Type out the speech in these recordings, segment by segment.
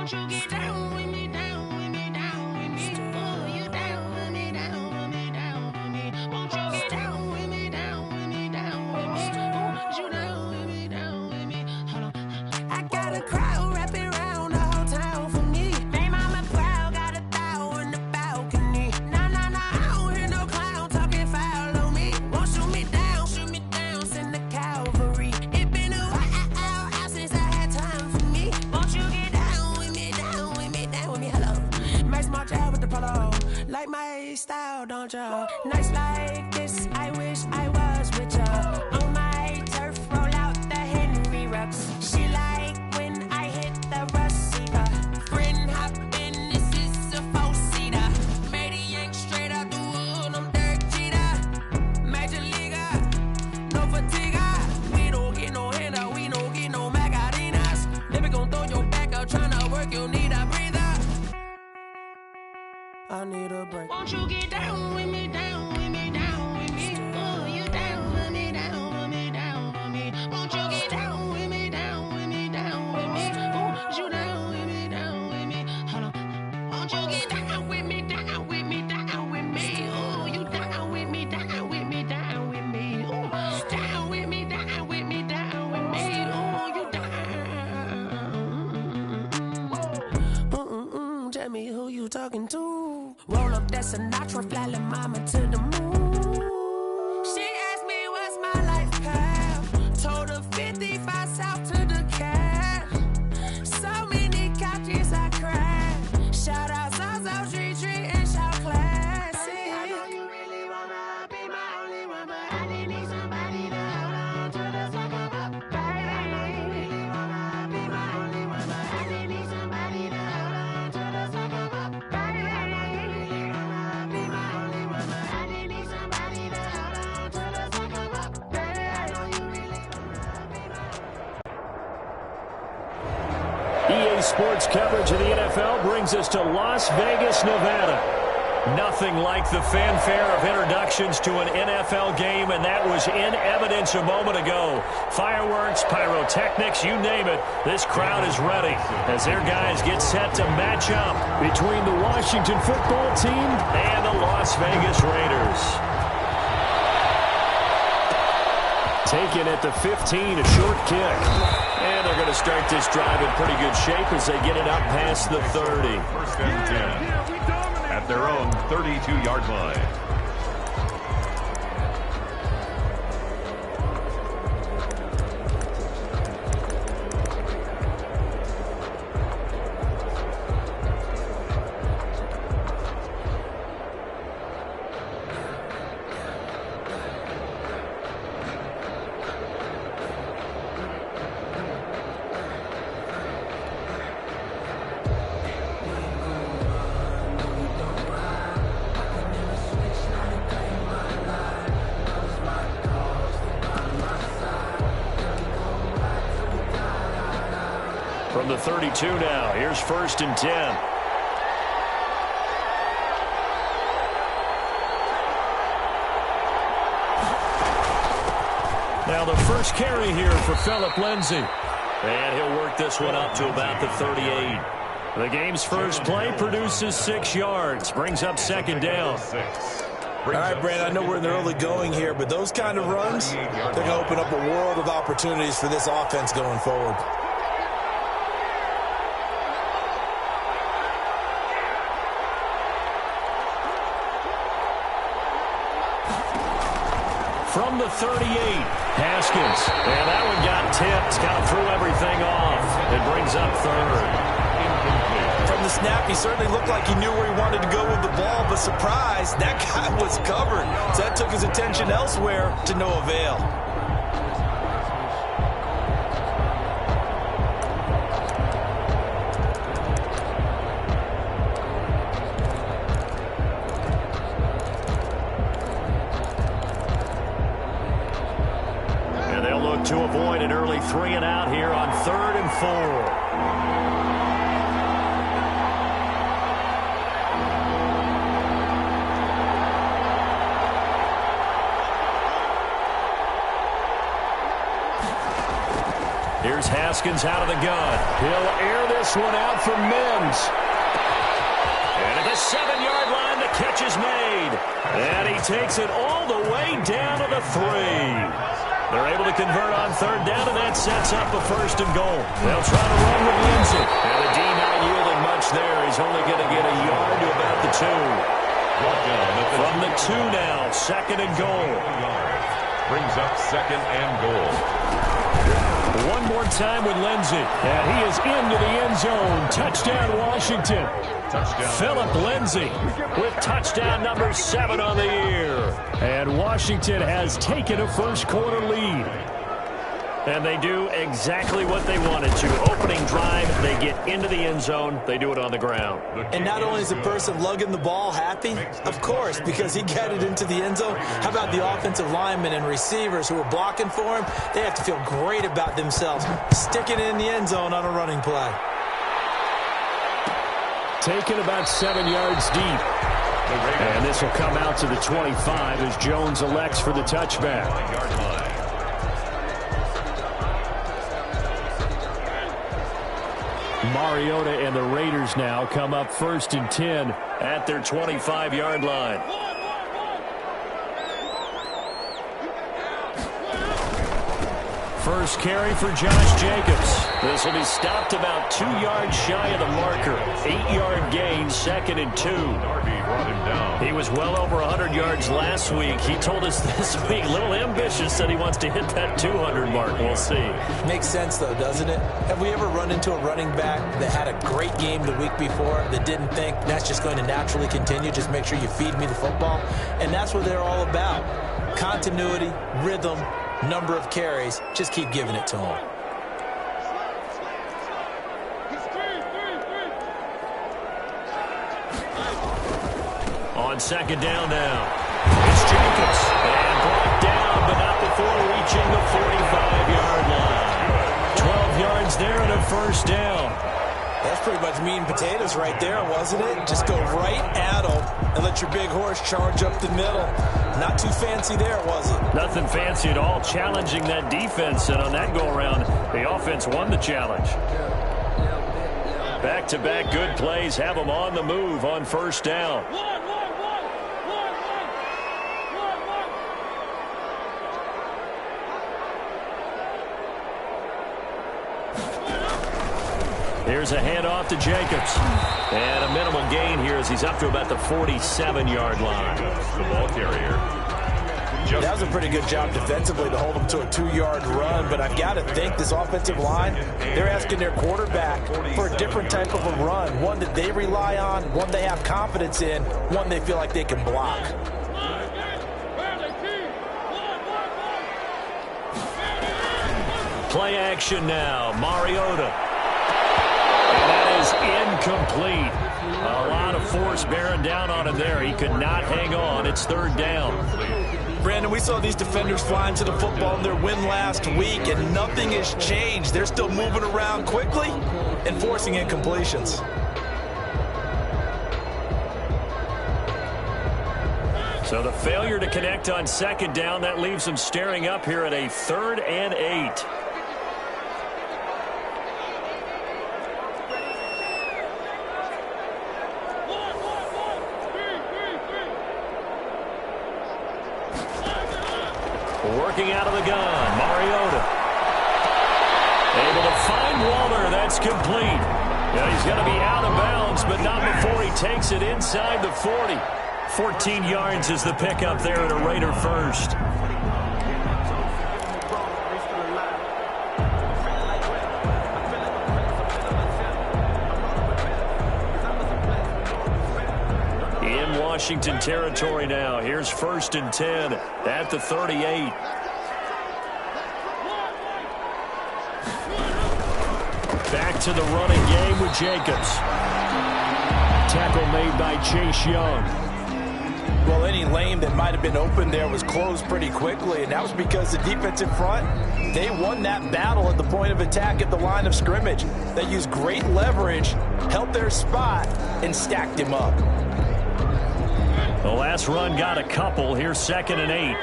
Won't you get down with me, down with me, down with me? Oh, you down with me, down with me, down with me. Won't you get down with me, down with me, down with me? Oh, you down with me, down with me? Hold on. I got a crowd wrapping around the whole town for me. They mama proud, got a thou in the balcony. Nah, nah, nah, I don't hear no clown talking foul on me. Won't shoot me down, send the cavalry. It been a while since I had time for me. Won't you get down with me, down with me, down with me? Hello. Max March out with the polo. Like my style, don't ya? Nights like this, I wish I was with ya. On my turf, roll out the Henry Rux. She like when I hit the receiver. Friend hop in, this is a four-seater. Made a yank straight out the wood, I'm Derek Jeter. Major leaguer, no fatigue. We don't get no handout, we don't get no Macarinas. Never gon' throw your back out, tryna work, you need a breather. I need a break. Won't you get down with me, down with me, down with me? Oh, you down with me, down with me, down with me? Won't you get down with me, down with me, down with me? Oh, you down with me, down with me? Hold on. Won't you get down with me, down with me, down with me? Oh, you down with me, down with me, down with me? Oh, down with me, down with me, down with me? Oh, you down. Tell me who you talking to. Roll up that Sinatra, fly la mama to the moon. She asked me what's my life path. Told her 55 south to the cash. So many couches I crashed. Shout out Zazo, Tree, and shout classy. I know you really wanna be my only one, but I didn't need somebody to hold on to the second up. Baby, I know you really wanna be my only one, but I didn't need somebody to hold on to the second up. Baby, I know you really wanna be my only one, but I didn't need somebody to hold on to the second up. Baby, I know you really wanna be my EA Sports coverage of the NFL brings us to Las Vegas, Nevada. Nothing like the fanfare of introductions to an NFL game, and that was in evidence a moment ago. Fireworks, pyrotechnics, you name it. This crowd is ready as their guys get set to match up between the Washington football team and the Las Vegas Raiders. Taken at the 15, a short kick. And they're going to start this drive in pretty good shape as they get it up past the 30. First and 10 at their own 32-yard line. From the 32 now, here's first and 10. Now the first carry here for Phillip Lindsay. And he'll work this one up to about the 38. The game's first play produces 6 yards, brings up second down. All right, Brandon, I know we're in the early going here, but those kind of runs, they're going to open up a world of opportunities for this offense going forward. From the 38, Haskins. And that one got tipped, kind of threw everything off. It brings up third. From the snap, he certainly looked like he knew where he wanted to go with the ball, but surprise, that guy was covered. So that took his attention elsewhere to no avail. To avoid an early 3 and out here on 3rd and 4. Here's Haskins out of the gun. He'll air this one out for Mims. And at the 7-yard line, the catch is made. And he takes it all the way down to the 3. They're able to convert on third down, and that sets up a 1st and goal. They'll try to run with Lindsey. And the D not yielding much there. He's only going to get a yard to about the 2. From the 2 now, 2nd and goal. Brings up 2nd and goal. One more time with Lindsey. And he is into the end zone. Touchdown, Washington. Touchdown. Philip Lindsey with touchdown number 7 on the year. And Washington has taken a first-quarter lead. And they do exactly what they wanted to. Opening drive, they get into the end zone. They do it on the ground. And not only is the person lugging the ball happy, of course, because he got it into the end zone. How about the offensive linemen and receivers who are blocking for him? They have to feel great about themselves, sticking it in the end zone on a running play. Taken about 7 yards deep. And this will come out to the 25 as Jones elects for the touchback. Mariota and the Raiders now come up 1st and 10 at their 25-yard line. First carry for Josh Jacobs. This will be stopped about 2 yards shy of the marker. 8-yard gain, 2nd and 2. He was well over 100 yards last week. He told us this week, a little ambitious, that he wants to hit that 200 mark. We'll see. Makes sense, though, doesn't it? Have we ever run into a running back that had a great game the week before that didn't think that's just going to naturally continue? Just make sure you feed me the football. And that's what they're all about. Continuity, rhythm, number of carries. Just keep giving it to him. On 2nd down now. It's Jacobs. And brought down, but not before reaching the 45-yard line. 12 yards there and a 1st down. That's pretty much meat and potatoes right there, wasn't it? Just go right at them and let your big horse charge up the middle. Not too fancy there, was it? Nothing fancy at all. Challenging that defense, and on that go-around, the offense won the challenge. Back-to-back good plays have them on the move on 1st down. Here's a handoff to Jacobs. And a minimal gain here as he's up to about the 47-yard line. The ball carrier. That was a pretty good job defensively to hold him to a 2-yard run, but I've got to think this offensive line, they're asking their quarterback for a different type of a run, one that they rely on, one they have confidence in, one they feel like they can block. Play action now. Mariota. And that is incomplete. A lot of force bearing down on him there. He could not hang on. It's 3rd down. Brandon, we saw these defenders flying to the football in their win last week, and nothing has changed. They're still moving around quickly and forcing incompletions. So the failure to connect on 2nd down, that leaves them staring up here at a 3rd and 8. Working out of the gun, Mariota. Able to find Waller. That's complete. Yeah, he's going to be out of bounds, but not before he takes it inside the 40. 14 yards is the pickup there at a Raider first. In Washington territory now. Here's 1st and 10 at the 38. Back to the running game with Jacobs. Tackle made by Chase Young. Well, any lane that might have been open there was closed pretty quickly, and that was because the defensive front, they won that battle at the point of attack at the line of scrimmage. They used great leverage, held their spot, and stacked him up. The last run got a couple. Here's 2nd and 8.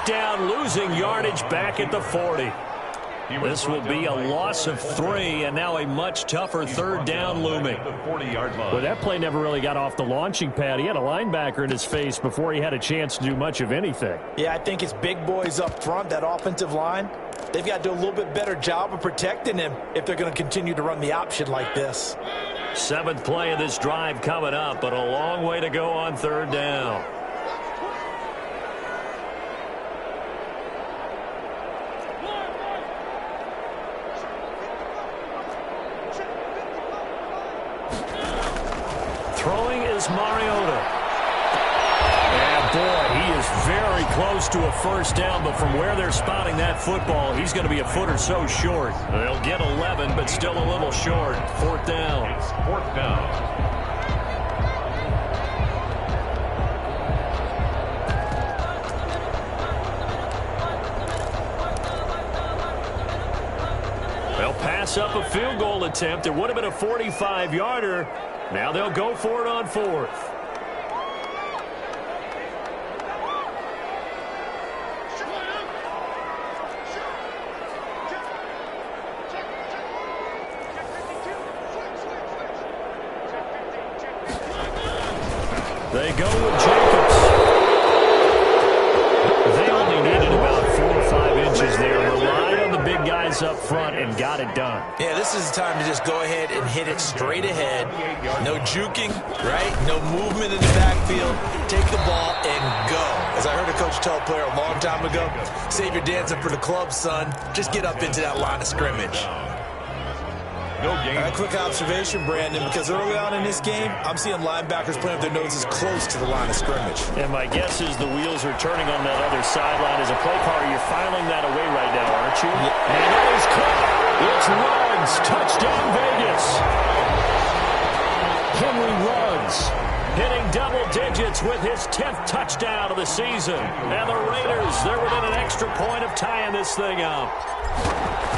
down, losing yardage back at the 40. This will be a loss of 3, and now a much tougher third down looming. Well, that play never really got off the launching pad. He had a linebacker in his face before he had a chance to do much of anything. Yeah, I think it's big boys up front, that offensive line. They've got to do a little bit better job of protecting him if they're going to continue to run the option like this. 7th play of this drive coming up, but a long way to go on third down. Throwing is Mariota. And boy, he is very close to a first down, but from where they're spotting that football, he's going to be a foot or so short. They'll get 11, but still a little short. 4th down. It's 4th down. They'll pass up a field goal attempt. It would have been a 45-yarder. Now they'll go for it on 4th. They go with Jacobs. They only needed about 4 or 5 inches there. Relied on the big guys up front and got it done. Yeah, this is the time to just go ahead and hit it straight ahead. No juking, right? No movement in the backfield. Take the ball and go. As I heard a coach tell a player a long time ago, save your dancing for the club, son. Just get up into that line of scrimmage. No game. A quick observation, Brandon, because early on in this game, I'm seeing linebackers playing with their noses close to the line of scrimmage. And my guess is the wheels are turning on that other sideline. As a play caller, you're filing that away right now, aren't you? Yeah. And it is caught. It's Ruggs. Touchdown, Vegas. Henry Ruggs hitting double digits with his 10th touchdown of the season. And the Raiders, they're within an extra point of tying this thing up.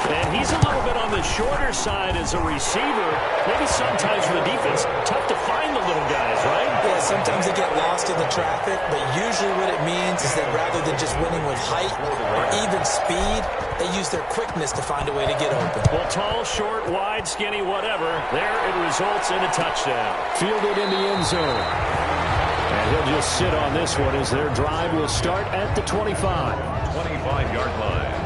And he's a little bit on the shorter side as a receiver. Maybe sometimes for the defense, tough to find the little guys, right? Yeah, sometimes they get lost in the traffic, but usually what it means is that rather than just winning with height or even speed, they use their quickness to find a way to get open. Well, tall, short, wide, skinny, whatever, there it results in a touchdown. Fielded in the end zone. And he'll just sit on this one as their drive will start at the 25. 25-yard line.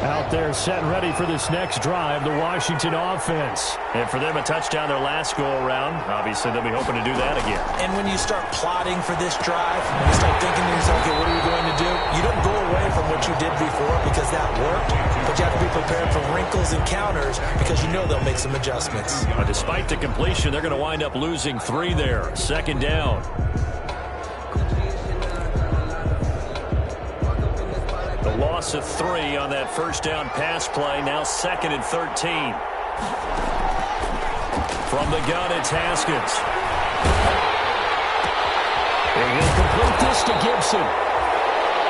Out there set and ready for this next drive, the Washington offense. And for them, a touchdown their last go-around. Obviously, they'll be hoping to do that again. And when you start plotting for this drive, when you start thinking to yourself, okay, what are we going to do? You don't go away from what you did before because that worked, but you have to be prepared for wrinkles and counters because you know they'll make some adjustments. Despite the completion, they're going to wind up losing 3 there. 2nd down. The loss of 3 on that first down pass play. Now 2nd and 13. From the gun, it's Haskins. And he'll complete this to Gibson.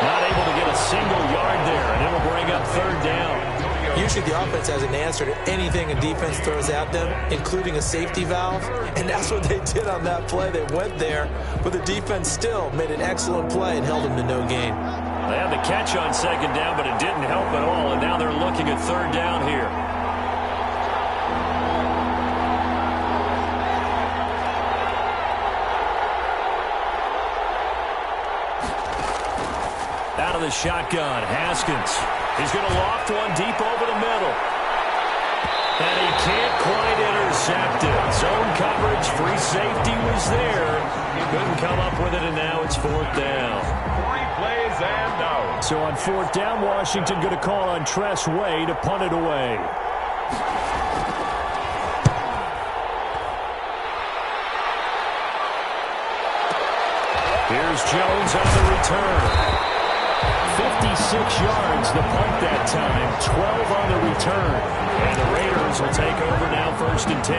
Not able to get a single yard there, and it'll bring up 3rd down. Usually the offense has an answer to anything a defense throws at them, including a safety valve, and that's what they did on that play. They went there, but the defense still made an excellent play and held them to no gain. They had the catch on 2nd down, but it didn't help at all, and now they're looking at 3rd down here. Out of the shotgun, Haskins. He's going to loft one deep over the middle. And he can't quite intercept it. Zone coverage, free safety was there. Couldn't come up with it, and now it's 4th down. 3 plays and out. So on 4th down, Washington going to call on Tress Way to punt it away. Here's Jones on the return. 56 yards the punt that time, 12 on the return. And the Raiders will take over now 1st and 10.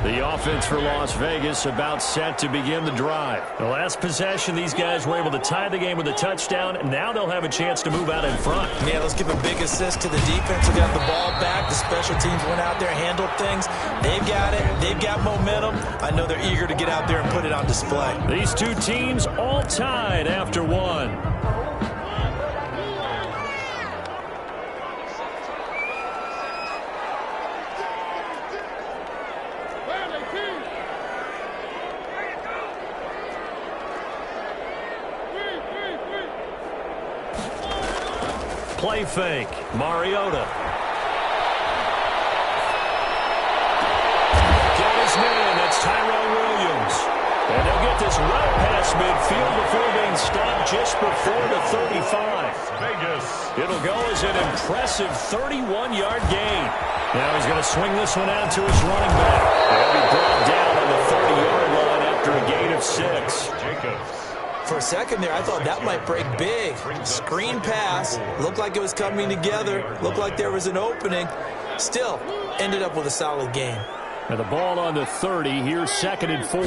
The offense for Las Vegas about set to begin the drive. The last possession, these guys were able to tie the game with a touchdown, and now they'll have a chance to move out in front. Yeah, let's give a big assist to the defense who got the ball back. The special teams went out there, handled things. They've got it. They've got momentum. I know they're eager to get out there and put it on display. These two teams all tied after one. Play fake. Mariota. Got his man. That's Tyrell Williams. And they'll get this right past midfield before being stopped just before the 35. Vegas. It'll go as an impressive 31-yard gain. Now he's going to swing this one out to his running back. They'll be brought down on the 30-yard line after a gain of 6. Jacobs. For a second there, I thought that might break big. Screen pass. Looked like it was coming together. Looked like there was an opening. Still, ended up with a solid game. And the ball on the 30. Here's 2nd and 4.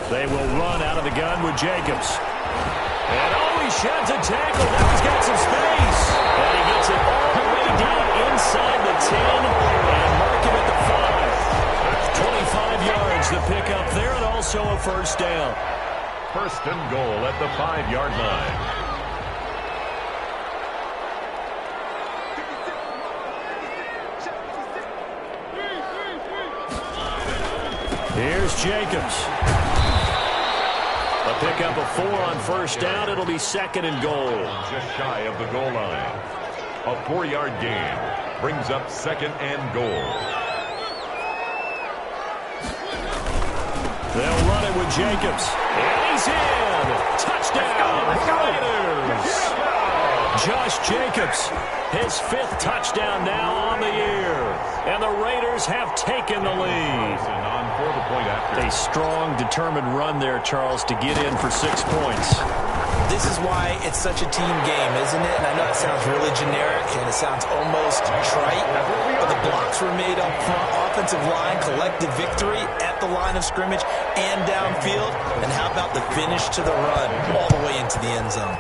They will run out of the gun with Jacobs. And he sheds a tackle. Now he's got some space. And he gets it all the way down inside the 10 and mark him at the 5. 25 yards the pickup there, and also a first down. First and goal at the 5-yard line. Here's Jacobs. A pickup of 4 on first down. It'll be 2nd and goal. Just shy of the goal line. A 4-yard gain brings up 2nd and goal. They'll run it with Jacobs. And he's in. Touchdown, Raiders. Josh Jacobs, his 5th touchdown now on the year. And the Raiders have taken the lead. On for the point after. A strong, determined run there, Charles, to get in for 6 points. This is why it's such a team game, isn't it? And I know it sounds really generic and it sounds almost trite, but the blocks were made up front. Offensive line, collective victory at the line of scrimmage and downfield. And how about the finish to the run all the way into the end zone?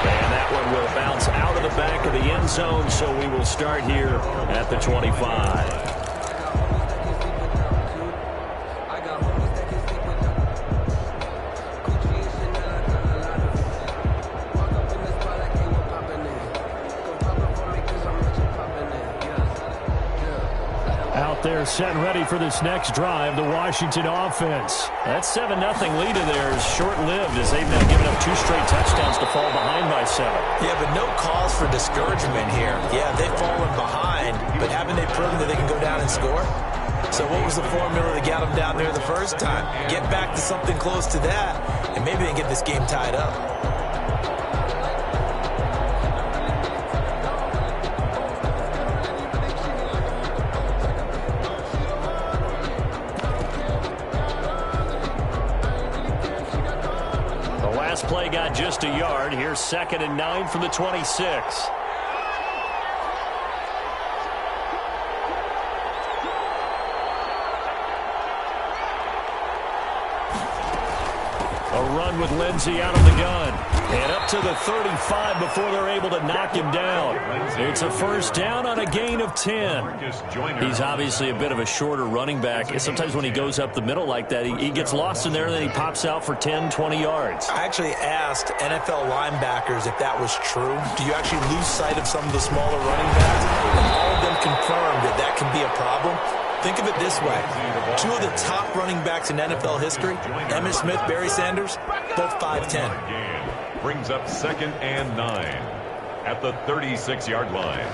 And that one will bounce out of the back of the end zone, so we will start here at the 25. They're set and ready for this next drive, the Washington offense. That 7-0 lead of theirs short-lived as they've now given up 2 straight touchdowns to fall behind by 7. Yeah, but no cause for discouragement here. Yeah, they've fallen behind, but haven't they proven that they can go down and score? So what was the formula that got them down there the first time? Get back to something close to that, and maybe they can get this game tied up. Play got just a yard. Here's 2nd and 9 from the 26. A run with Lindsey out of the gun. And up to the 35 before they're able to knock him down. It's a first down on a gain of 10. He's obviously a bit of a shorter running back. Sometimes when he goes up the middle like that, he gets lost in there and then he pops out for 10, 20 yards. I actually asked NFL linebackers if that was true. Do you actually lose sight of some of the smaller running backs? And all of them confirmed that that can be a problem. Think of it this way. 2 of the top running backs in NFL history, Emmitt Smith, Barry Sanders, both 5'10". Brings up 2nd and 9 at the 36-yard line.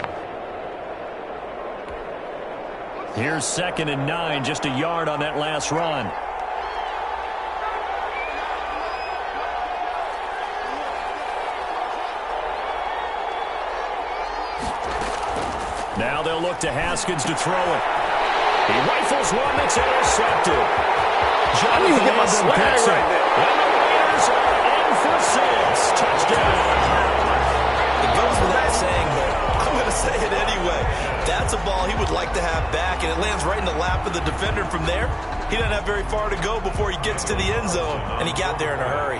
Here's 2nd and 9, just a yard on that last run. Now they'll look to Haskins to throw it. He rifles one that's intercepted. Jonathan Abram picks it. And the Raiders are in for 6. Touchdown. It goes without saying, but I'm going to say it anyway. That's a ball he would like to have back, and it lands right in the lap of the defender. From there, he doesn't have very far to go before he gets to the end zone, and he got there in a hurry.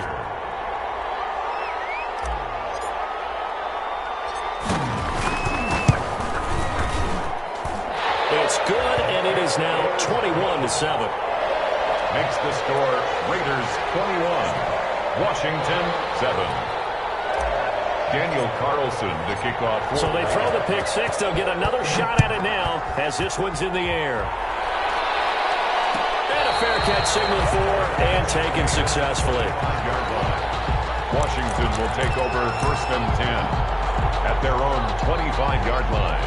It's good, and it is now 21-7. Makes the score Raiders 21, Washington 7. Daniel Carlson to kick off. So they throw the pick six. They'll get another shot at it now as this one's in the air. And a fair catch signal for and taken successfully. Washington will take over 1st and 10 at their own 25-yard line.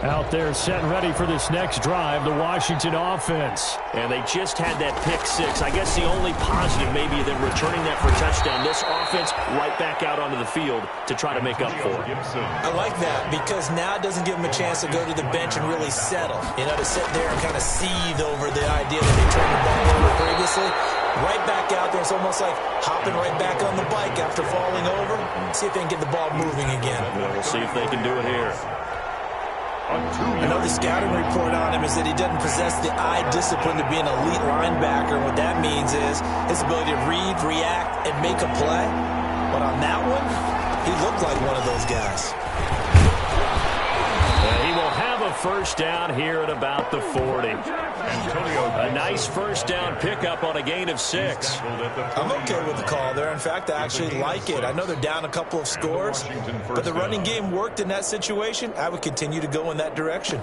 Out there set and ready for this next drive, the Washington offense. And they just had that pick six. I guess the only positive maybe them returning that for a touchdown. This offense right back out onto the field to try to make up for it. I like that because now it doesn't give them a chance to go to the bench and really settle. You know, to sit there and kind of seethe over the idea that they turned the ball over previously. Right back out there. It's almost like hopping right back on the bike after falling over. See if they can get the ball moving again. Well, we'll see if they can do it here. I know the scouting report on him is that he doesn't possess the eye discipline to be an elite linebacker. What that means is his ability to read, react, and make a play. But on that one, he looked like one of those guys. He will have a first down here at about the 40. A nice first down pickup on a gain of 6. I'm okay with the call there. In fact, I actually like it. I know they're down a couple of scores, but the running game worked in that situation. I would continue to go in that direction.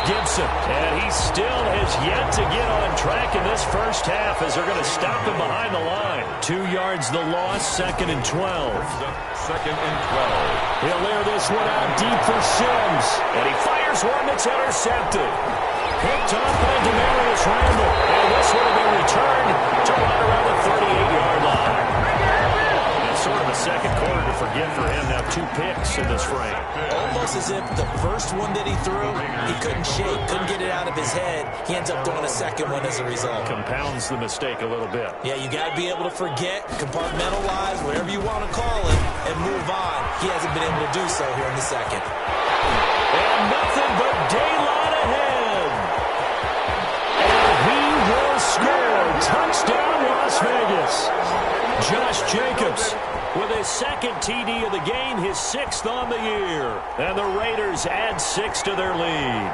Gibson, and he still has yet to get on track in this first half as they're going to stop him behind the line. 2 yards the loss, 2nd and 12. 2nd and 12. He'll air this one out deep for Sims, and he fires one that's intercepted. Picked off by Demarius Randall, and this one will be returned to right around the 38-yard line. It's sort of a second quarter to forget for him. Now 2 picks in this frame. Almost as if the first one that he threw, he couldn't shake, couldn't get it out of his head. He ends up throwing a second one as a result. Compounds the mistake a little bit. Yeah, you got to be able to forget, compartmentalize, whatever you want to call it, and move on. He hasn't been able to do so here in the second. And nothing but daylight ahead. And he will score. Touchdown, Las Vegas. Josh Jacobs with his 2nd TD of the game, his 6th on the year. And the Raiders add 6 to their lead.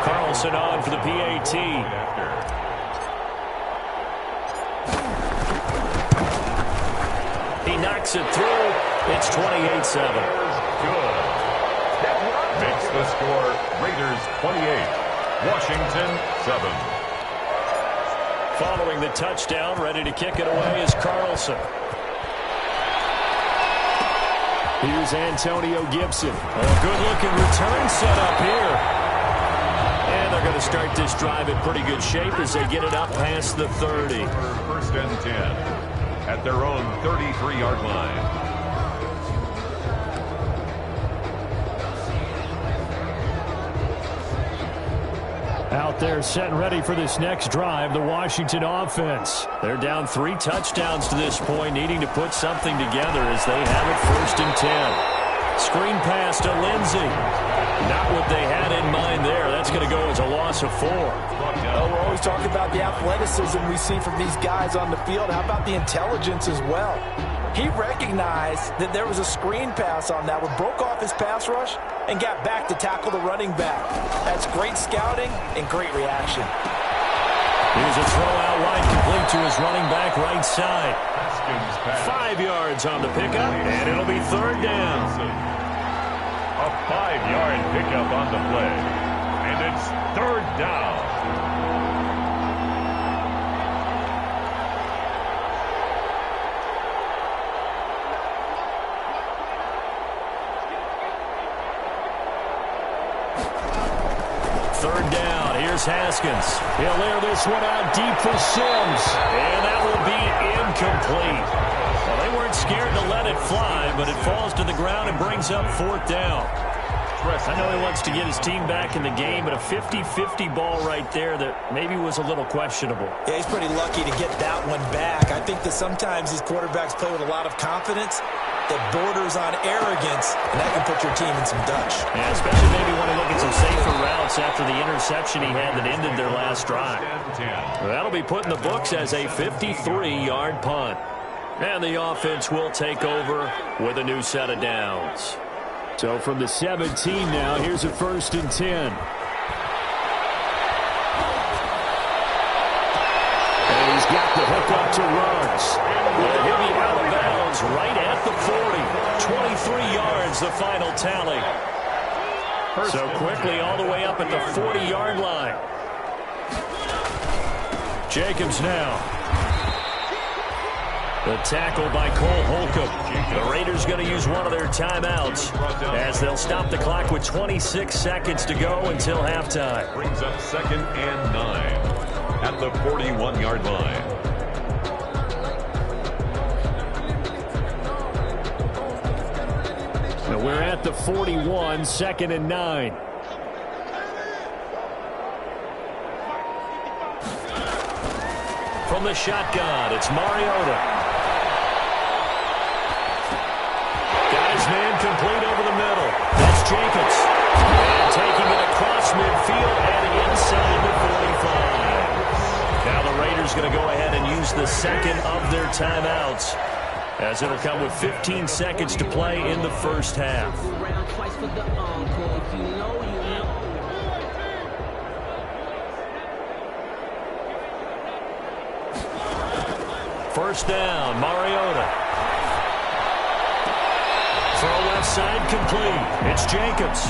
Carlson on for the PAT. He knocks it through. It's 28-7. Good. Makes the score Raiders 28, Washington 7. Following the touchdown, ready to kick it away is Carlson. Here's Antonio Gibson. A good-looking return set up here. And they're going to start this drive in pretty good shape as they get it up past the 30. 1st and 10 at their own 33-yard line. Out there set and ready for this next drive, the Washington offense. They're down 3 touchdowns to this point, needing to put something together as they have it 1st and 10. Screen pass to Lindsey. Not what they had in mind there. That's going to go as a loss of 4. Well, we're always talking about the athleticism we see from these guys on the field. How about the intelligence as well? He recognized that there was a screen pass on that one, broke off his pass rush, and got back to tackle the running back. That's great scouting and great reaction. Here's a throw out wide, complete to his running back right side. 5 yards on the pickup, and it'll be 3rd down. A 5-yard pickup on the play, and it's 3rd down. Here's Haskins. He'll air this one out deep for Sims. And that will be incomplete. Well, they weren't scared to let it fly, but it falls to the ground and brings up 4th down. I know he wants to get his team back in the game, but a 50-50 ball right there that maybe was a little questionable. Yeah, he's pretty lucky to get that one back. I think that sometimes these quarterbacks play with a lot of confidence that borders on arrogance, and that can put your team in some Dutch. Yeah, especially maybe want to look at some safer routes after the interception he had that ended their last drive. That'll be put in the books as a 53-yard punt. And the offense will take over with a new set of downs. So from the 17 now, here's a 1st and 10. And he's got the hook up to runs. And he'll be out of bounds right at the 40. 23 yards, the final tally. So quickly all the way up at the 40-yard line. Jacobs now. The tackle by Cole Holcomb. The Raiders going to use one of their timeouts as they'll stop the clock with 26 seconds to go until halftime. Brings up 2nd and 9 at the 41-yard line. Now we're at the 41, 2nd and 9. From the shotgun, it's Mariota. Man complete over the middle. That's Jacobs. And taking it across midfield and inside the 45. Now the Raiders going to go ahead and use the 2nd of their timeouts, as it'll come with 15 seconds to play in the 1st half. First down, Mariota. Throw left side complete. It's Jacobs.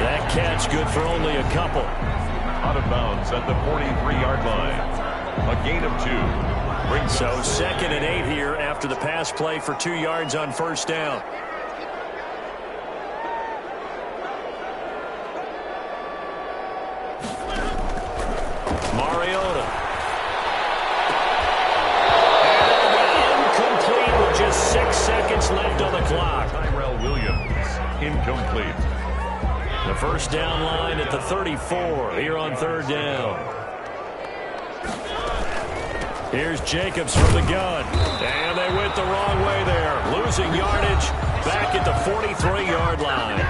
That catch good for only a couple. Out of bounds at the 43-yard line. A gain of 2. So 2nd and 8 here after the pass play for 2 yards on 1st down. Mariota. And incomplete with just 6 seconds left on the clock. Incomplete. The first down line at the 34 here on 3rd down. Here's Jacobs from the gun. And they went the wrong way there. Losing yardage back at the 43-yard line.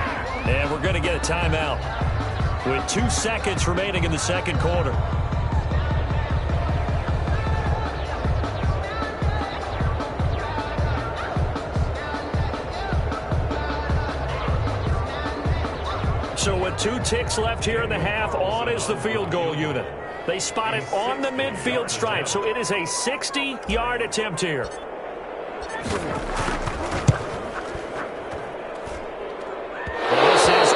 And we're going to get a timeout with 2 seconds remaining in the 2nd quarter. So with 2 ticks left here in the half, on is the field goal unit. They spot it on the midfield stripe, so it is a 60-yard attempt here. Well, this is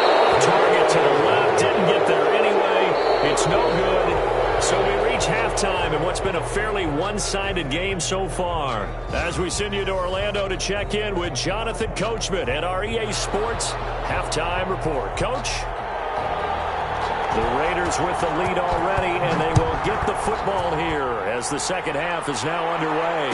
target to the left. Didn't get there anyway. It's no good. So we reach halftime in what's been a fairly one-sided game so far. As we send you to Orlando to check in with Jonathan Coachman at our EA Sports Halftime Report. Coach? The Raiders with the lead already, and they will get the football here as the 2nd half is now underway.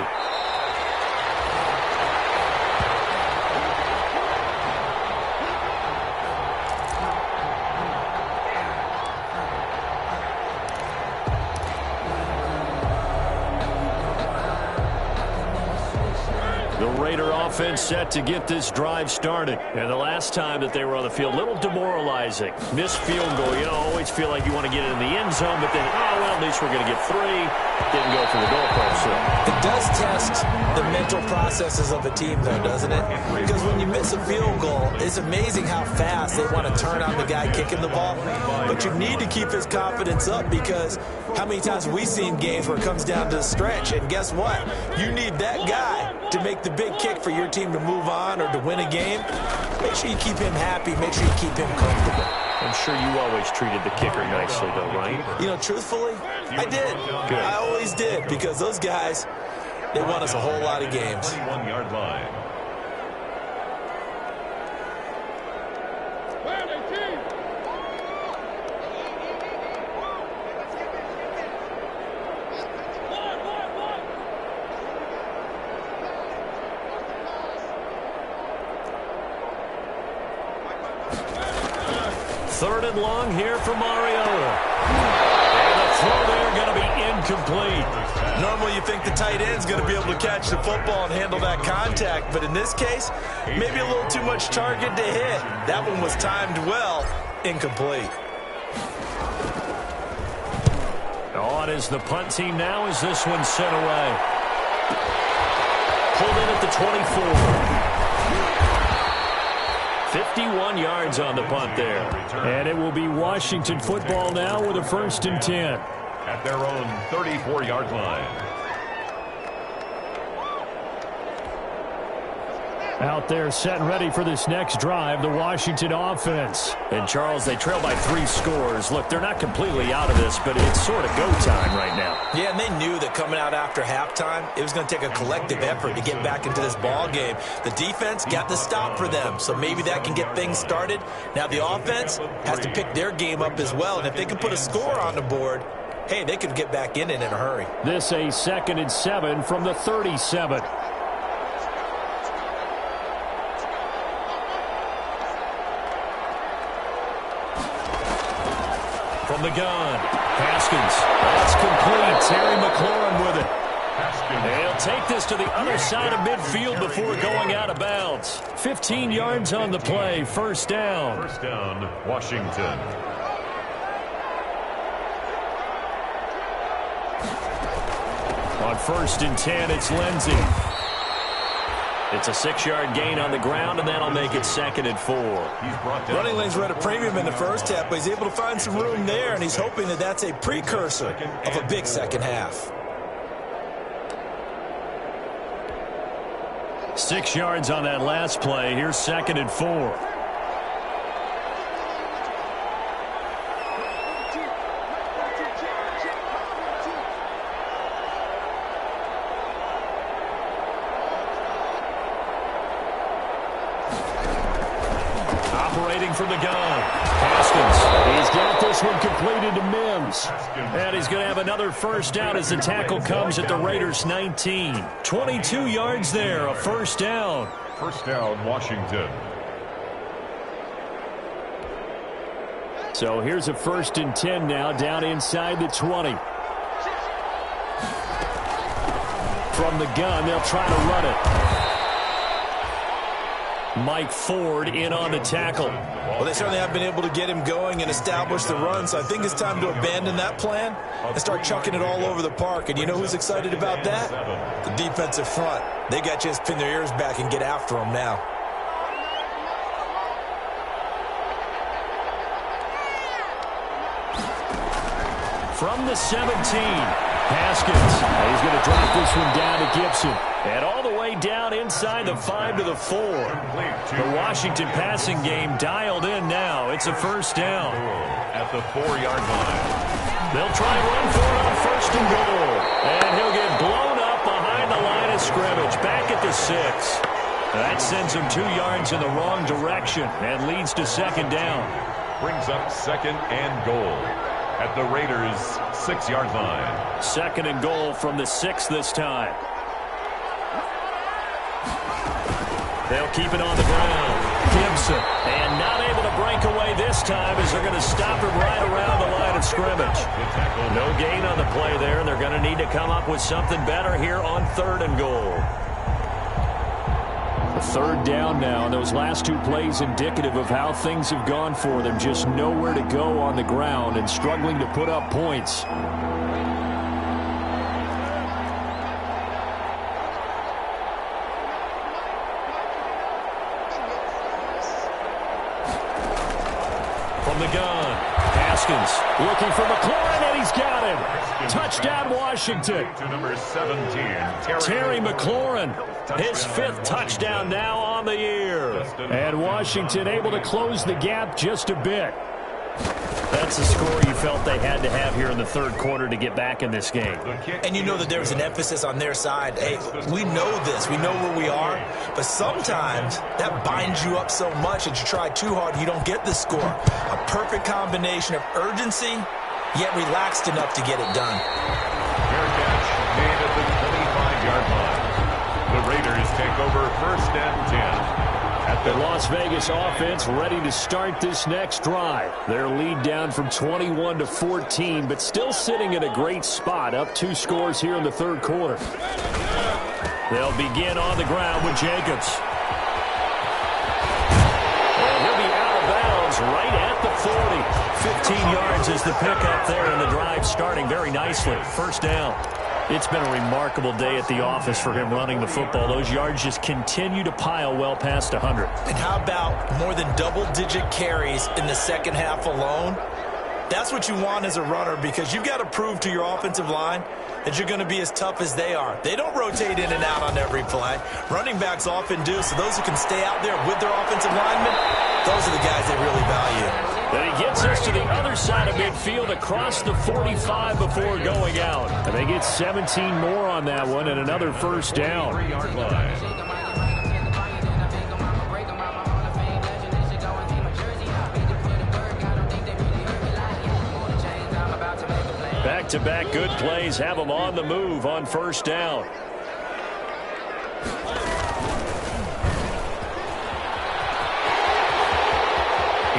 The Raider offense set to get this drive started. And the last time that they were on the field, a little demoralizing. Missed field goal. You always feel like you want to get it in the end zone, but then, oh, well, at least we're going to get 3. Didn't go for the goalpost. So. It does test the mental processes of a team, though, doesn't it? Because when you miss a field goal, it's amazing how fast they want to turn on the guy kicking the ball. But you need to keep his confidence up, because how many times have we seen games where it comes down to the stretch? And guess what? You need that guy to make the big kick for your team to move on or to win a game. Make sure you keep him happy. Make sure you keep him comfortable. I'm sure you always treated the kicker nicely, though, right? You know, truthfully, I did. Good. I always did, because those guys, they won us a whole lot of games. 21-yard line. Third and long here for Mario. And the throw there going to be incomplete. Normally you think the tight end's going to be able to catch the football and handle that contact, but in this case, maybe a little too much target to hit. That one was timed well, incomplete. On is the punt team now as this one's sent away. Pulled in at the 24. 51 yards on the punt there. And it will be Washington football now with a 1st and 10. At their own 34-yard line. Out there set and ready for this next drive, the Washington offense. And, Charles, they trail by 3 scores. Look, they're not completely out of this, but it's sort of go time right now. Yeah, and they knew that coming out after halftime, it was going to take a collective effort to get back into this ball game. The defense got the stop for them, so maybe that can get things started. Now the offense has to pick their game up as well, and if they can put a score on the board, hey, they could get back in it in a hurry. This a 2nd and 7 from the 37. From the gun, Haskins. That's complete. Terry McLaurin with it. They'll take this to the other side of midfield before going out of bounds. 15 yards on the play. 1st down. 1st down, Washington. On 1st and 10, it's Lindsey. It's a 6-yard gain on the ground, and that'll make it 2nd and 4. Running lanes were at a premium in the first half, but he's able to find some room there, and he's hoping that that's a precursor of a big second half. 6 yards on that last play. Here's 2nd and 4. From the gun, Haskins. He's got this one completed to Mims. And he's going to have another 1st down as the tackle comes at the Raiders' 19. 22 yards there, a 1st down. 1st down, Washington. So here's a 1st and 10 now, down inside the 20. From the gun, they'll try to run it. Mike Ford in on the tackle. Well, they certainly have been able to get him going and establish the run, so I think it's time to abandon that plan and start chucking it all over the park. And you know who's excited about that? The defensive front. They got a chance to pin their ears back and get after him now. From the 17, Haskins. He's going to drop this one down to Gibson. And all the way down inside the 5 to the 4. The Washington passing game dialed in now. It's a 1st down. At the 4-yard line. They'll try and run for it on 1st and goal. And he'll get blown up behind the line of scrimmage. Back at the 6. That sends him 2 yards in the wrong direction and leads to 2nd down. Brings up 2nd and goal at the Raiders' 6-yard line. 2nd and goal from the 6 this time. They'll keep it on the ground. Gibson, and not able to break away this time as they're going to stop him right around the line of scrimmage. No gain on the play there, and they're going to need to come up with something better here on 3rd and goal. The 3rd down now, and those last 2 plays indicative of how things have gone for them. Just nowhere to go on the ground and struggling to put up points. From the gun, Haskins looking for McLaurin, and he's got him. Touchdown, Washington. To number 17, Terry McLaurin, his 5th touchdown now on the year. And Washington able to close the gap just a bit. That's the score you felt they had to have here in the 3rd quarter to get back in this game. And you know that there was an emphasis on their side. Hey, we know this. We know where we are. But sometimes that binds you up so much that you try too hard, you don't get the score. A perfect combination of urgency, yet relaxed enough to get it done. Fair catch made at the 25-yard line. The Raiders take over 1st and 10 at The Las Vegas offense ready to start this next drive. Their lead down from 21 to 14, but still sitting in a great spot, up 2 scores here in the third quarter. They'll begin on the ground with Jacobs. And he'll be out of bounds right at the 40. 15 yards is the pickup there, and the drive starting very nicely. First down. It's been a remarkable day at the office for him running the football. Those yards just continue to pile well past 100. And how about more than double-digit carries in the second half alone? That's what you want as a runner, because you've got to prove to your offensive line that you're going to be as tough as they are. They don't rotate in and out on every play. Running backs often do, so those who can stay out there with their offensive linemen, those are the guys they really value. And he gets us to the other side of midfield across the 45 before going out. And they get 17 more on that one and another first down. 3-yard line. Back-to-back good plays have them on the move on first down.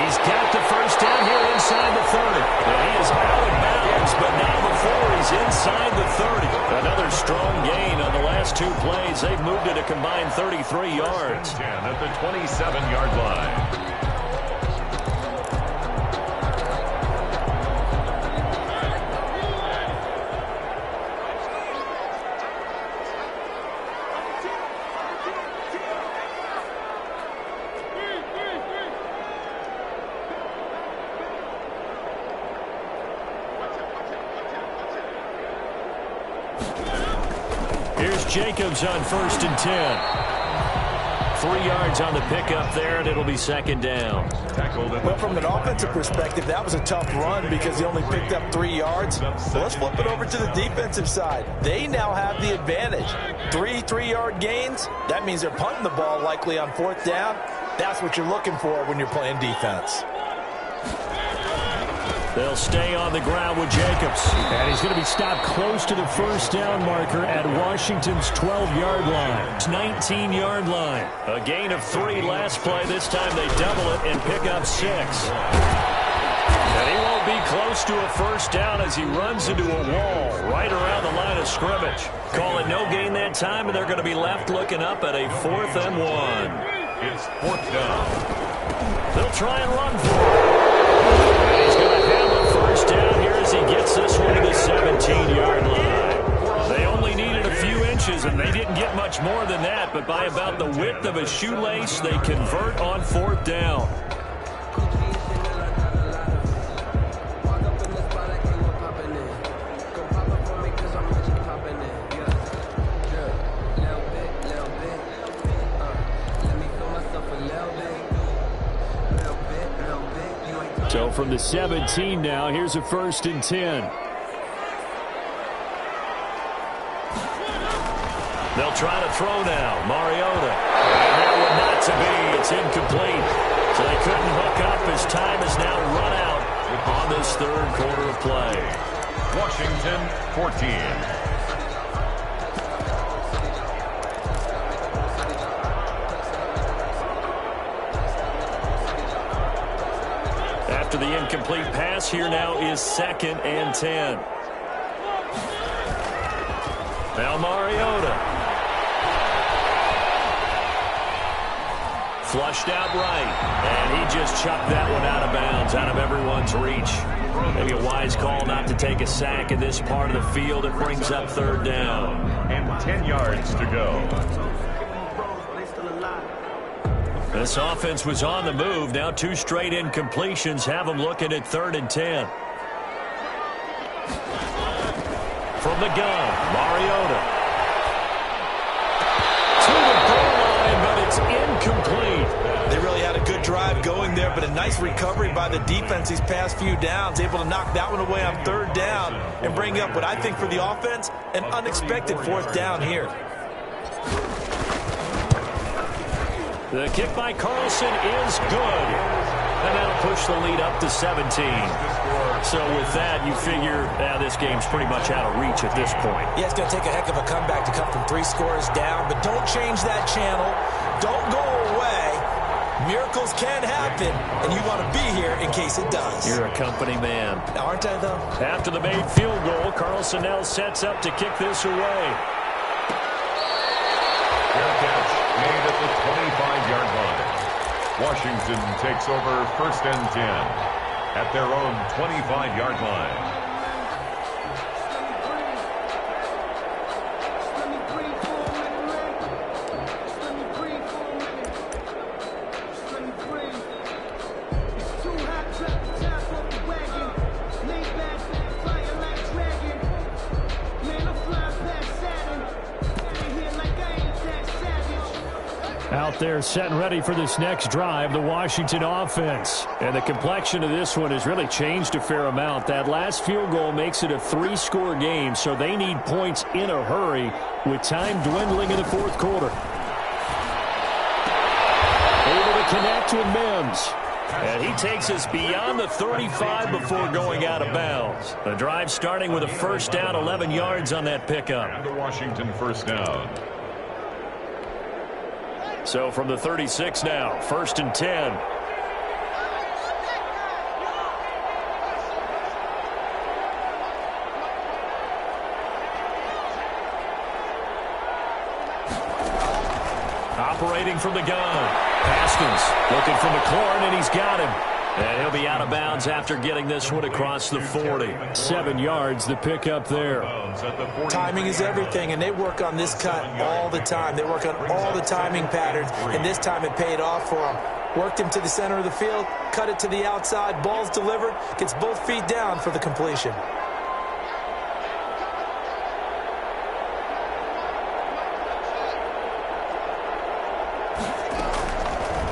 He's got the first down here inside the 30. And he is out of bounds, but now before he's inside the 30. Another strong gain on the last 2 plays. They've moved it a combined 33 yards. 10 at the 27-yard line. Jacobs on 1st and 10. 3 yards on the pickup there, and it'll be second down. Well, from an offensive perspective, that was a tough run because he only picked up 3 yards. So let's flip it over to the defensive side. They now have the advantage. 3 3-yard gains. That means they're punting the ball likely on 4th down. That's what you're looking for when you're playing defense. They'll stay on the ground with Jacobs. And he's going to be stopped close to the first down marker at Washington's 12-yard line. 19-yard line. A gain of 3 last play. This time they double it and pick up 6. And he won't be close to a first down as he runs into a wall right around the line of scrimmage. Call it no gain that time, and they're going to be left looking up at a 4th and 1. It's 4th down. They'll try and run for it. He's going to have a first down here as he gets this one to the 17-yard line. They only needed a few inches, and they didn't get much more than that, but by about the width of a shoelace, they convert on 4th down. So from the 17 now, here's a 1st and 10. They'll try to throw now. Mariota. And that one not to be. It's incomplete. So they couldn't hook up as time has now run out on this 3rd quarter of play. Washington 14. After the incomplete pass, here now is 2nd and 10. Now Mariota. Flushed out right. And he just chucked that one out of bounds, out of everyone's reach. Maybe a wise call not to take a sack in this part of the field. It brings up 3rd down. And 10 yards to go. This offense was on the move. Now 2 straight incompletions have them looking at 3rd and 10. From the gun, Mariota. To the goal line, but it's incomplete. They really had a good drive going there, but a nice recovery by the defense these past few downs, able to knock that one away on 3rd down and bring up what I think for the offense, an unexpected 4th down here. The kick by Carlson is good. And that'll push the lead up to 17. So with that, you figure this game's pretty much out of reach at this point. Yeah, it's going to take a heck of a comeback to come from 3 scores down, but don't change that channel. Don't go away. Miracles can happen, and you want to be here in case it does. You're a company man. Aren't I, though? After the made field goal, Carlson now sets up to kick this away. Fair catch made at the 25-yard line. Washington takes over 1st and 10 at their own 25-yard line. Out there set and ready for this next drive, the Washington offense. And the complexion of this one has really changed a fair amount. That last field goal makes it a 3-score game, so they need points in a hurry with time dwindling in the 4th quarter. Able to connect with Mims. And he takes us beyond the 35 before going out of bounds. The drive starting with a first down, 11 yards on that pickup. And the Washington first down. So from the 36 now, 1st and 10. Operating from the gun. Haskins looking for McLaurin, and he's got him. And he'll be out of bounds after getting this one across the 40. 7 yards, the pickup there. Timing is everything, and they work on this cut all the time. They work on all the timing patterns, and this time it paid off for them. Worked him to the center of the field, cut it to the outside, ball's delivered, gets both feet down for the completion.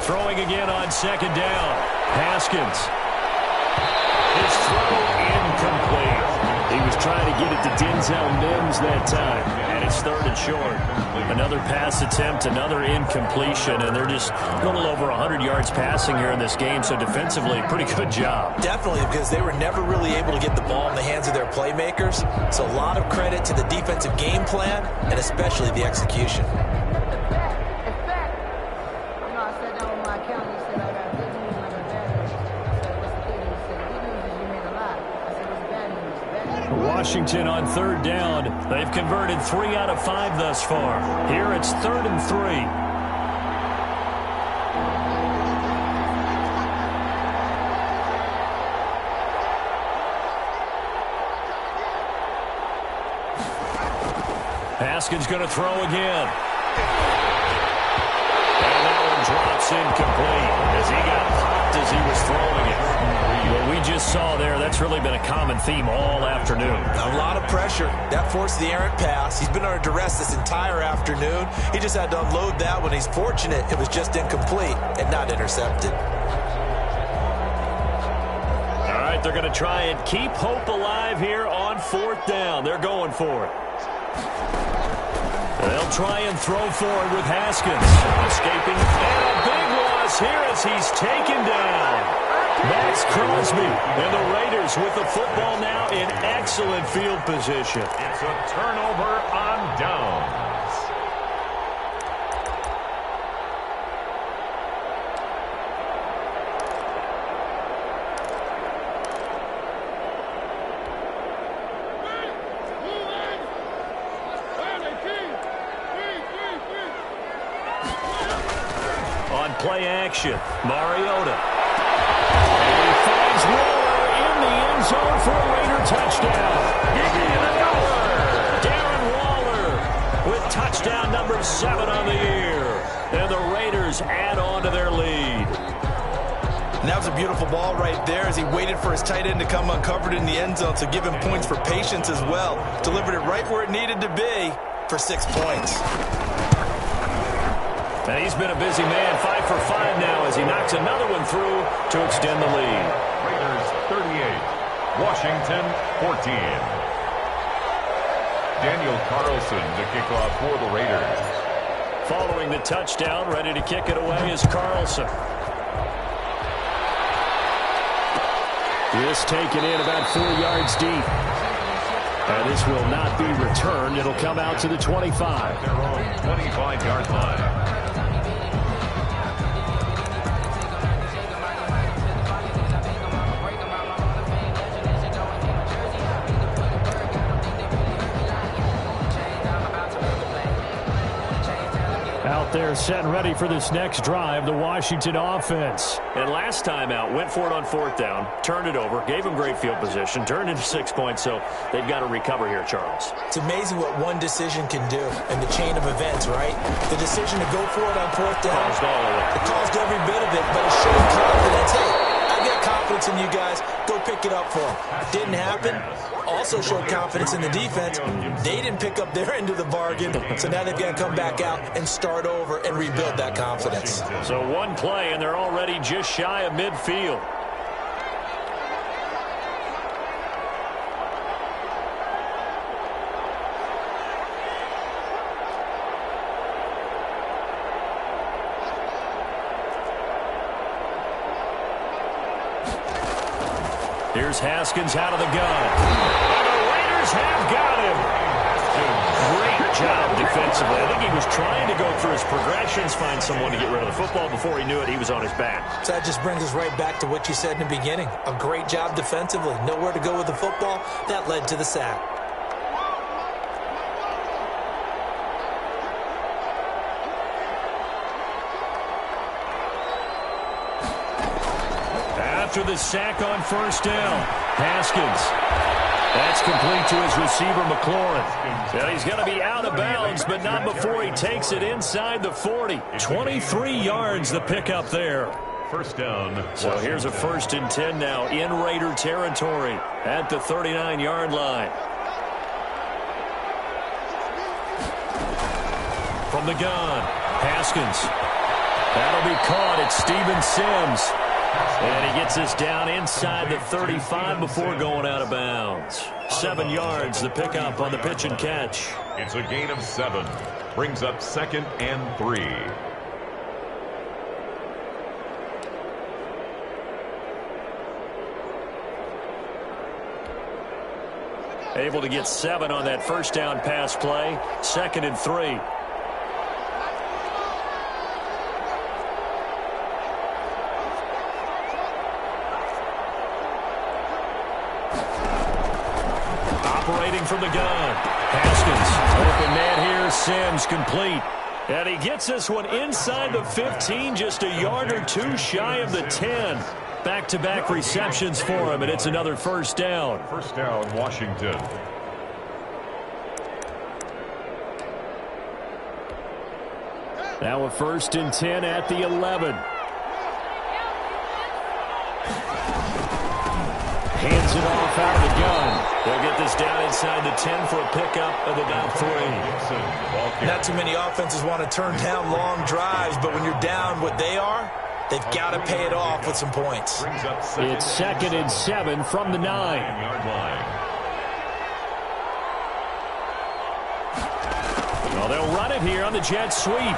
Throwing again on 2nd down. Haskins. His throw incomplete. He was trying to get it to Denzel Mims that time. And it's 3rd and short. Another pass attempt, another incompletion. And they're just a little over 100 yards passing here in this game. So defensively, pretty good job. Definitely, because they were never really able to get the ball in the hands of their playmakers. So a lot of credit to the defensive game plan and especially the execution. Washington on 3rd down. They've converted 3 out of 5 thus far. Here it's 3rd and 3. Haskins going to throw again. And that one drops incomplete as he got popped as he was throwing it. What we just saw there, that's really been a common theme all afternoon. A lot of pressure. That forced the errant pass. He's been under duress this entire afternoon. He just had to unload that one. He's fortunate it was just incomplete and not intercepted. All right, they're going to try and keep hope alive here on 4th down. They're going for it. They'll try and throw forward with Haskins. Escaping. And a big loss here as he's taken down. Max Crosby and the Raiders with the football now in excellent field position. It's a turnover on downs. On play action, Mariota. And he finds Waller in the end zone for a Raider touchdown. Darren Waller with touchdown number 7 on the year. And the Raiders add on to their lead. And that was a beautiful ball right there as he waited for his tight end to come uncovered in the end zone, so give him points for patience as well. Delivered it right where it needed to be for 6 points. And he's been a busy man, 5 for 5 now as he knocks another one through to extend the lead. Raiders 38, Washington 14. Daniel Carlson to kick off for the Raiders. Following the touchdown, ready to kick it away is Carlson. This taken in about 4 yards deep. And this will not be returned. It'll come out to the 25. Their own 25-yard line. Out there set and ready for this next drive, the Washington offense. And last time out, went for it on 4th down, turned it over, gave them great field position, turned into 6 points, so they've got to recover here, Charles. It's amazing what one decision can do in the chain of events, right? The decision to go for it on 4th down, Caused all of it. It caused every bit of it, but it showed confidence. Hey, I got confidence in you guys. Go pick it up for them. Didn't happen. Also showed confidence in the defense. They didn't pick up their end of the bargain, so now they've got to come back out and start over and rebuild that confidence. So one play, and they're already just shy of midfield. Here's Haskins out of the gun. And the Raiders have got him. Great job defensively. I think he was trying to go through his progressions, find someone to get rid of the football. Before he knew it, he was on his back. So that just brings us right back to what you said in the beginning. A great job defensively. Nowhere to go with the football. That led to the sack. After the sack on 1st down, Haskins. That's complete to his receiver, McLaurin. And he's going to be out of bounds, but not before he takes it inside the 40. 23 yards the pickup there. 1st down. So here's a 1st and 10 now in Raider territory at the 39-yard line. From the gun, Haskins. That'll be caught. It's Steven Sims. And he gets us down inside the 35 before going out of bounds. 7 yards, the pickup on the pitch and catch. It's a gain of 7. Brings up 2nd and 3. Able to get 7 on that 1st down pass play. 2nd and 3. Operating from the gun. Haskins. Open man here. Sims complete. And he gets this one inside the 15, just a yard or two shy of the 10. Back-to-back receptions for him, and it's another 1st down. 1st down, Washington. Now a 1st and 10 at the 11. Hands it off out of the gun. They'll get this down inside the 10 for a pickup of about 3. Not too many offenses want to turn down long drives, but when you're down what they are, they've got to pay it off with some points. It's 2nd and 7 from the 9. Well, they'll run it here on the jet sweep. And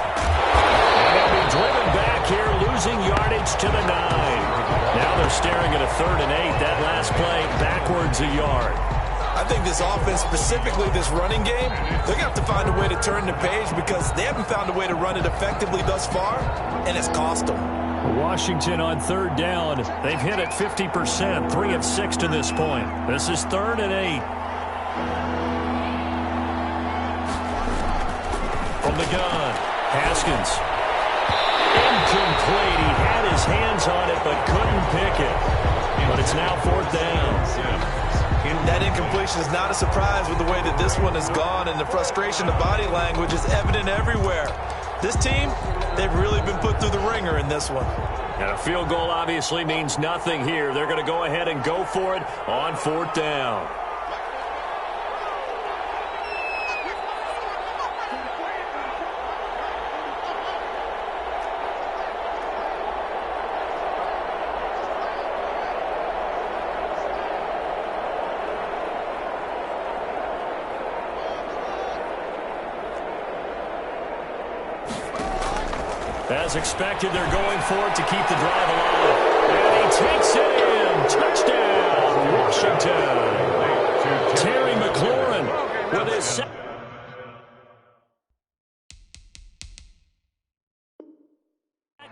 they'll be driven back here, losing yardage to the 9. Now they're staring at a 3rd and 8. That last play backwards a yard. I think this offense, specifically this running game, they're going to have to find a way to turn the page because they haven't found a way to run it effectively thus far, and it's cost them. Washington on 3rd down. They've hit it 50%, 3 of 6 to this point. This is 3rd and 8. From the gun, Haskins. Incomplete. He had his hands on it but couldn't pick it. But it's now 4th down. That incompletion is not a surprise with the way that this one has gone, and the frustration, the body language is evident everywhere. This team, they've really been put through the ringer in this one. And a field goal obviously means nothing here. They're going to go ahead and go for it on 4th down. As expected, they're going for it to keep the drive alive. And he takes it in. Touchdown, Washington. Terry McLaurin with his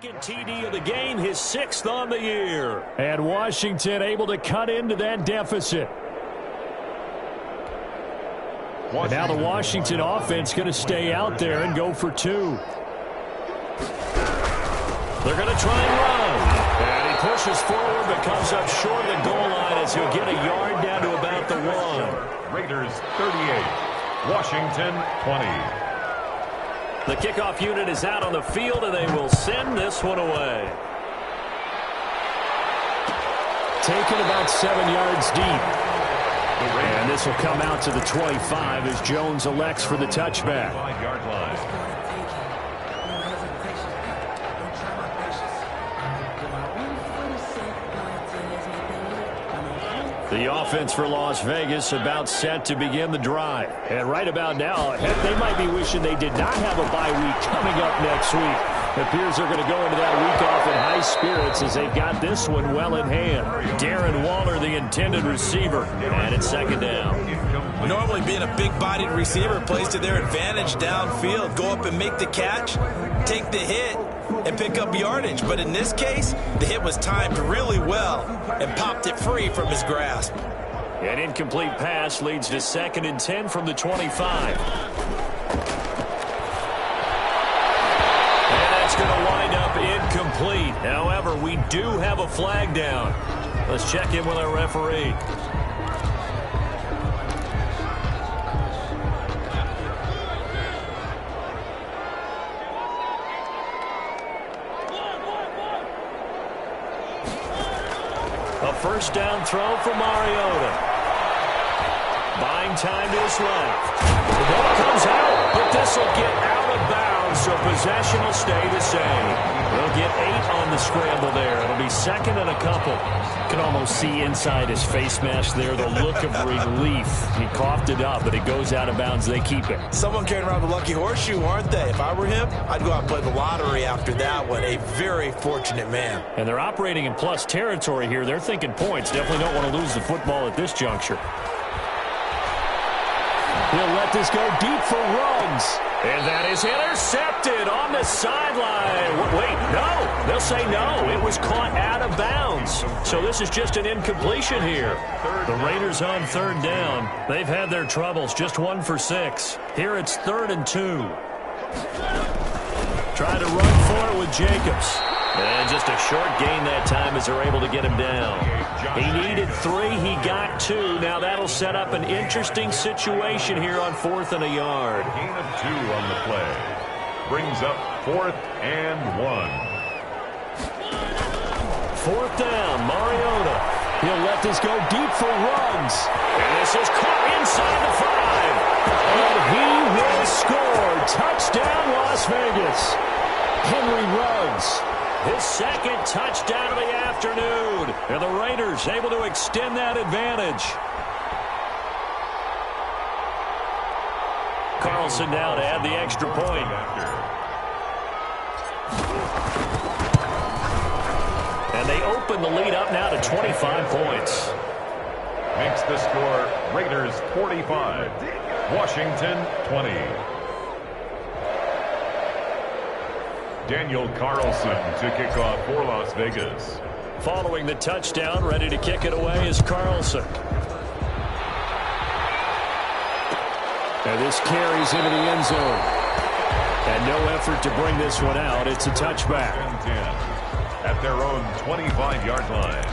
second TD of the game, his 6th on the year. And Washington able to cut into that deficit. And now the Washington offense going to stay out there and go for 2. They're going to try and run. And he pushes forward but comes up short of the goal line as he'll get a yard down to about the 1. Raiders 38, Washington 20. The kickoff unit is out on the field, and they will send this one away. Taken about 7 yards deep. And this will come out to the 25 as Jones elects for the touchback. 5-yard line. The offense for Las Vegas about set to begin the drive. And right about now, they might be wishing they did not have a bye week coming up next week. It appears they're going to go into that week off in high spirits as they've got this one well in hand. Darren Waller, the intended receiver, and it's second down. Normally being a big-bodied receiver plays to their advantage downfield. Go up and make the catch, take the hit, and pick up yardage. But in this case, the hit was timed really well and popped it free from his grasp. An incomplete pass leads to 2nd and 10 from the 25. And that's going to wind up incomplete. However, we do have a flag down. Let's check in with our referee. A first down throw for Mariota. Buying time to his left. The ball comes out, but this will get out of bounds, so possession will stay the same. They'll get 8 on the scramble there. It'll be 2nd and a couple. You can almost see inside his face mask there the look of relief. He coughed it up, but it goes out of bounds. They keep it. Someone carrying around the lucky horseshoe, aren't they? If I were him, I'd go out and play the lottery after that one. A very fortunate man. And they're operating in plus territory here. They're thinking points. Definitely don't want to lose the football at this juncture. He'll let this go deep for Ruggs. And that is intercepted on the sideline. Wait, no. They'll say no. It was caught out of bounds. So this is just an incompletion here. The Raiders on 3rd down. They've had their troubles. Just 1 for 6. Here it's 3rd and 2. Trying to run for it with Jacobs. And just a short gain that time as they're able to get him down. He needed 3. He got 2. Now that'll set up an interesting situation here on 4th and a yard. Gain of 2 on the play. Brings up 4th and 1. 4th down, Mariota. He'll let this go deep for Ruggs. And this is caught inside the 5. And he will score. Touchdown, Las Vegas. Henry Ruggs. His 2nd touchdown of the afternoon. And the Raiders able to extend that advantage. Carlson now to add the extra point. And they open the lead up now to 25 points. Makes the score Raiders 45, Washington 20. Daniel Carlson to kick off for Las Vegas. Following the touchdown, ready to kick it away is Carlson. And this carries into the end zone. And no effort to bring this one out. It's a touchback. 10 at their own 25-yard line.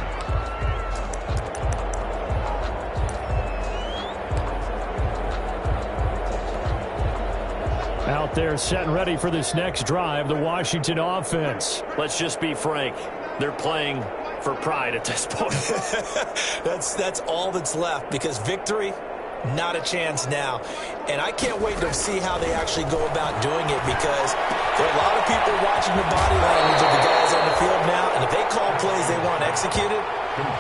Out there set and ready for this next drive, the Washington offense. Let's just be frank. They're playing for pride at this point. That's all that's left, because victory, not a chance now. And I can't wait to see how they actually go about doing it, because there are a lot of people watching the body language of the guys on the field now, and if they call plays they want executed,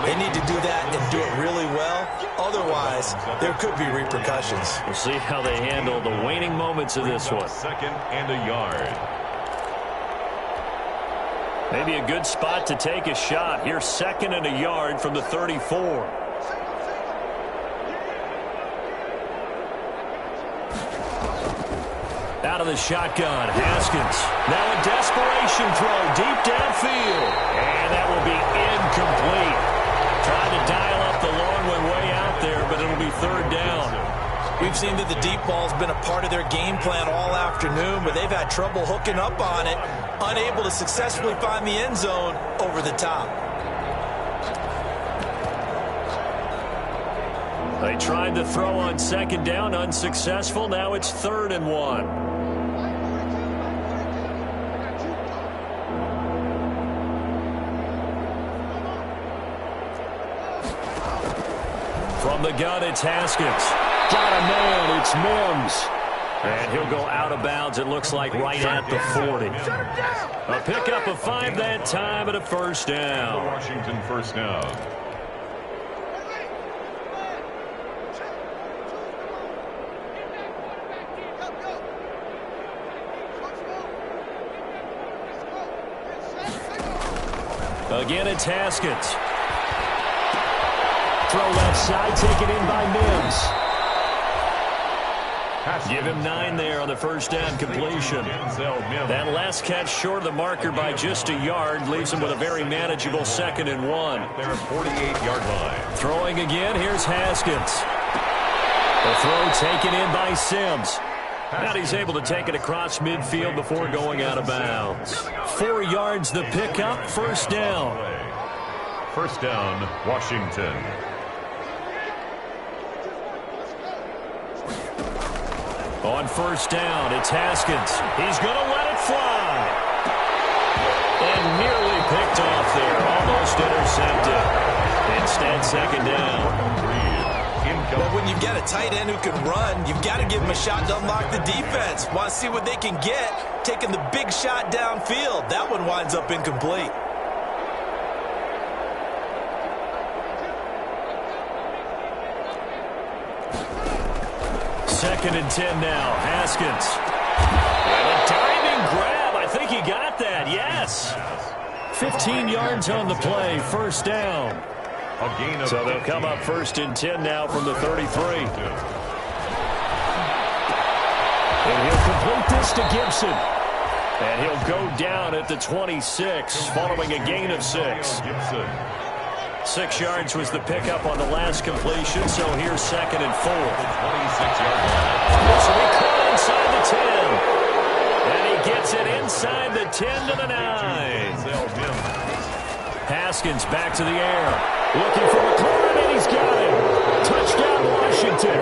they need to do that and do it really well. Otherwise, there could be repercussions. We'll see how they handle the waning moments of this one. 2nd and a yard. Maybe a good spot to take a shot. Here's 2nd and a yard from the 34. Out of the shotgun, Haskins. Now a desperation throw deep downfield. And that will be incomplete. Trying to dial up the long one way out there, but it'll be 3rd down. We've seen that the deep ball's been a part of their game plan all afternoon, but they've had trouble hooking up on it, unable to successfully find the end zone over the top. They tried to throw on second down, unsuccessful. Now it's 3rd and 1. From the gun, it's Haskins. Got a man, it's Mims. And he'll go out of bounds, it looks like, right at the 40. A pickup of 5 that time and a first down. Washington first down. Again, it's Haskins. Throw left side, taken in by Mims. Give him 9 there on the first down completion. That last catch short of the marker by just a yard leaves him with a very manageable 2nd and 1. They're 48-yard line. Throwing again, here's Haskins. The throw taken in by Sims. Now he's able to take it across midfield before going out of bounds. 4 yards the pickup, first down. First down, Washington. On first down, it's Haskins. He's going to let it fly. And nearly picked off there. Almost intercepted. Instead, second down. Well, when you get a tight end who can run, you've got to give him a shot to unlock the defense. Want to see what they can get, taking the big shot downfield. That one winds up incomplete. Second and 10 now. Haskins. And a diving grab. I think he got that. Yes. 15 yards on the play. First down. So they'll come up 1st and 10 now from the 33. And he'll complete this to Gibson. And he'll go down at the 26 following a gain of 6. 6 yards was the pickup on the last completion, so here's 2nd and 4. 26-yard line. This will be caught inside the 10. And he gets it inside the 10 to the 9. Haskins back to the air. Looking for McLaurin, and he's got him. Touchdown, Washington.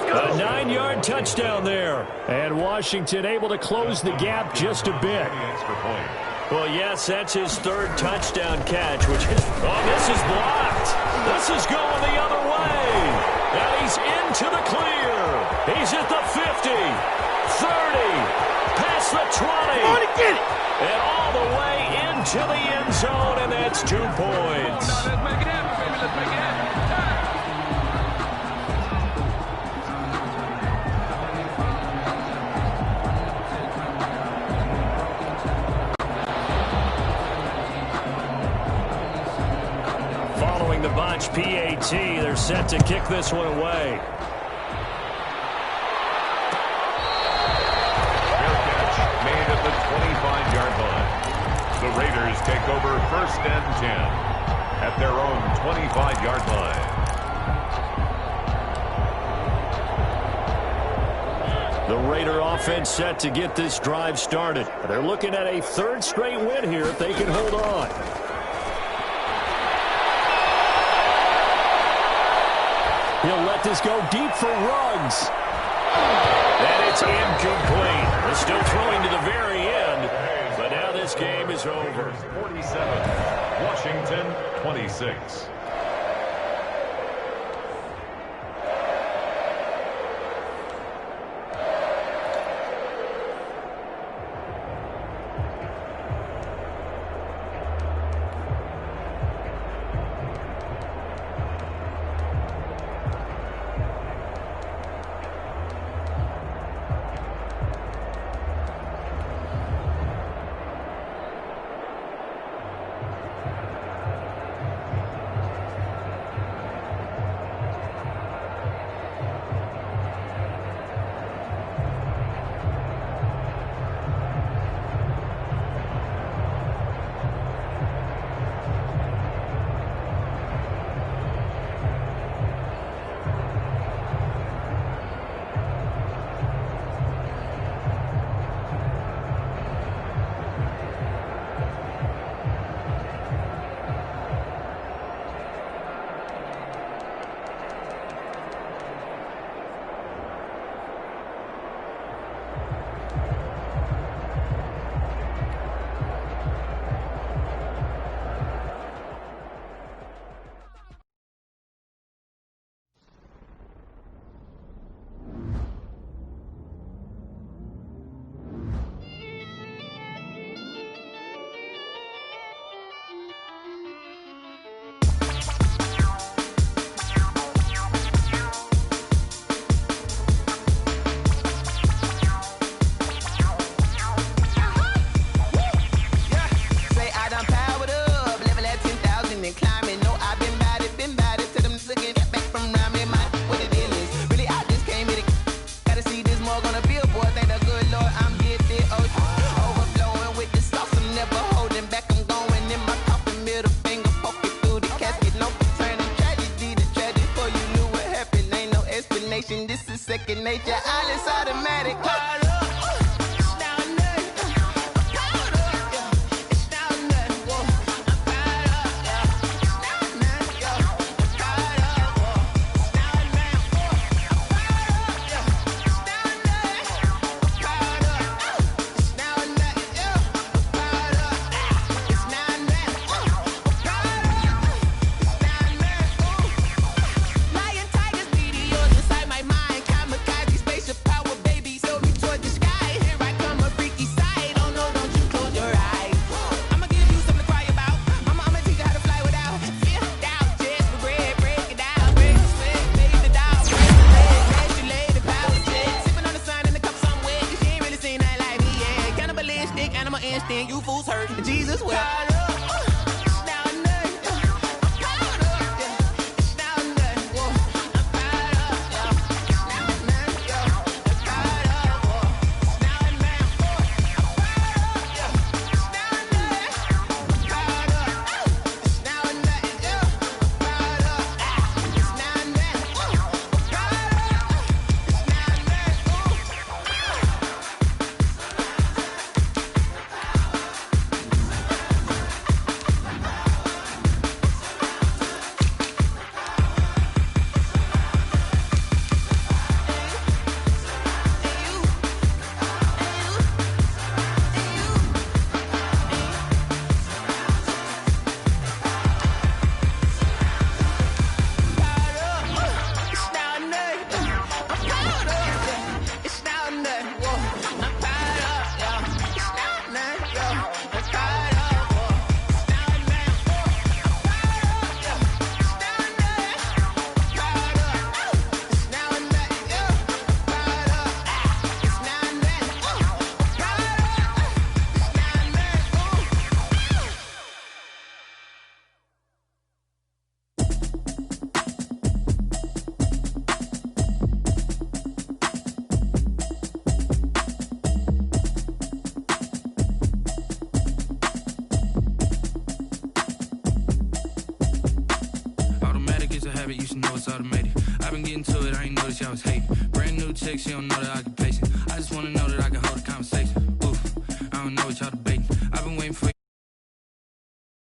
A 9-yard touchdown there. And Washington able to close the gap just a bit. Well, yes, that's his 3rd touchdown catch, which is... Oh, this is blocked. This is going the other way. And he's into the clear. He's at the 50, 30, past the 20. Come on and get it. And all the way into the end zone, and that's 2 points. Let's make it happen, baby. Let's make it happen. Following the botch PAT, they're set to kick this one away. Fair catch made at the 25-yard line. The Raiders take over 1st and 10 at their own 25-yard line. The Raider offense set to get this drive started. They're looking at a 3rd straight win here if they can hold on. He'll let this go deep for Ruggs. And it's incomplete. They're still throwing to the very end, but now this game is over. 47, Washington 26. second nature. All is automatic. Caught up. You fools hurt. Jesus will. You should know it's automated. I've been getting to it, I ain't noticed y'all was hating. Brand new chick, she don't know the occupation. I just wanna know that I can hold a conversation. Oof, I don't know what y'all debating. I've been waiting for